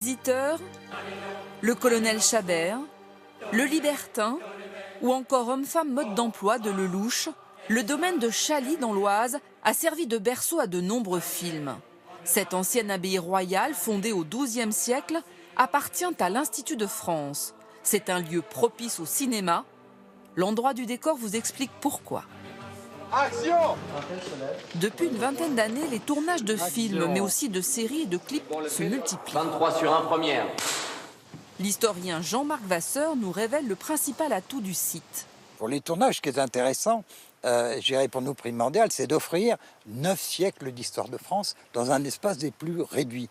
Visiteur, le colonel Chabert, le libertin ou encore homme-femme mode d'emploi de Lelouch, le domaine de Chaly dans l'Oise a servi de berceau à de nombreux films. Cette ancienne abbaye royale, fondée au XIIe siècle, appartient à l'Institut de France. C'est un lieu propice au cinéma. L'endroit du décor vous explique pourquoi. Action! Depuis une vingtaine d'années, les tournages de films, mais aussi de séries et de clips se multiplient. 23 sur 1 première. L'historien Jean-Marc Vasseur nous révèle le principal atout du site. Pour les tournages, ce qui est intéressant, je dirais pour nous primordial, c'est d'offrir 9 siècles d'histoire de France dans un espace des plus réduits.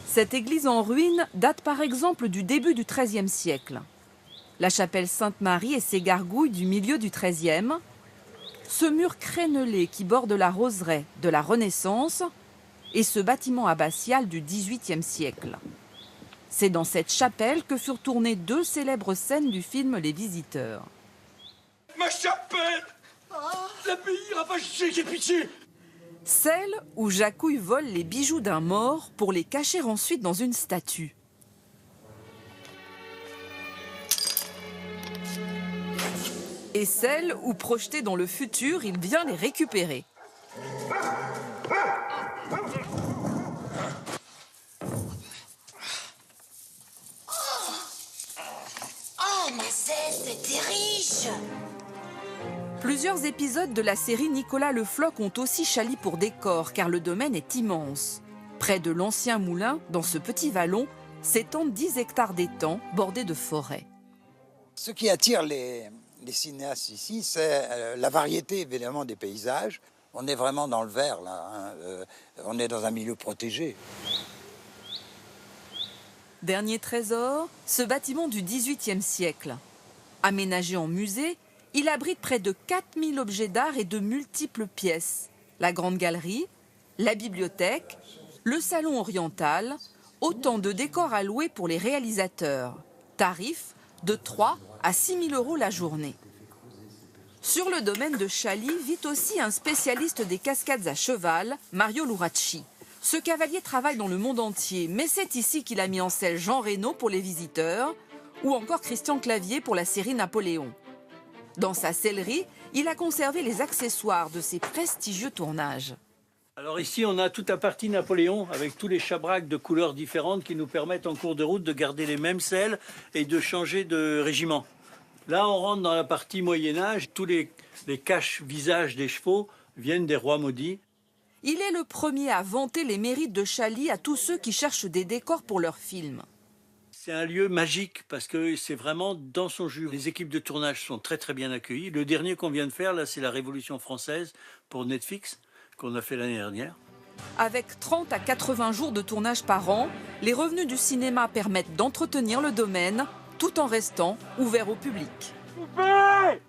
Cette église en ruine date par exemple du début du XIIIe siècle. La chapelle Sainte-Marie et ses gargouilles du milieu du XIIIe. Ce mur crénelé qui borde la roseraie de la Renaissance et ce bâtiment abbatial du XVIIIe siècle. C'est dans cette chapelle que furent tournées 2 célèbres scènes du film Les Visiteurs. Ma chapelle! L'abbaye ravagée, j'ai pitié! Celle où Jacouille vole les bijoux d'un mort pour les cacher ensuite dans une statue. Et celle où, projeté dans le futur, il vient les récupérer. Oh, ma ceste, t'es riche! Plusieurs épisodes de la série Nicolas Le Floch ont aussi Chaly pour décor, car le domaine est immense. Près de l'ancien moulin, dans ce petit vallon, s'étendent 10 hectares d'étangs bordés de forêts. Ce qui attire les cinéastes ici, c'est la variété évidemment des paysages. On est vraiment dans le vert là, hein. On est dans un milieu protégé. Dernier trésor, ce bâtiment du XVIIIe siècle. Aménagé en musée, il abrite près de 4000 objets d'art et de multiples pièces. La grande galerie, la bibliothèque, le salon oriental, autant de décors à louer pour les réalisateurs. Tarif de 3 à 6 000 € la journée. Sur le domaine de Chaly vit aussi un spécialiste des cascades à cheval, Mario Luracci. Ce cavalier travaille dans le monde entier, mais c'est ici qu'il a mis en selle Jean Reno pour Les Visiteurs ou encore Christian Clavier pour la série Napoléon. Dans sa sellerie, il a conservé les accessoires de ses prestigieux tournages. Alors ici, on a toute la partie Napoléon avec tous les chabracs de couleurs différentes qui nous permettent en cours de route de garder les mêmes selles et de changer de régiment. Là, on rentre dans la partie Moyen-Âge. Tous les caches-visages des chevaux viennent des rois maudits. Il est le premier à vanter les mérites de Chaly à tous ceux qui cherchent des décors pour leurs films. C'est un lieu magique parce que c'est vraiment dans son jus. Les équipes de tournage sont très très bien accueillies. Le dernier qu'on vient de faire, là, c'est la Révolution française pour Netflix, qu'on a fait l'année dernière. Avec 30 à 80 jours de tournage par an, les revenus du cinéma permettent d'entretenir le domaine tout en restant ouvert au public. Coupez!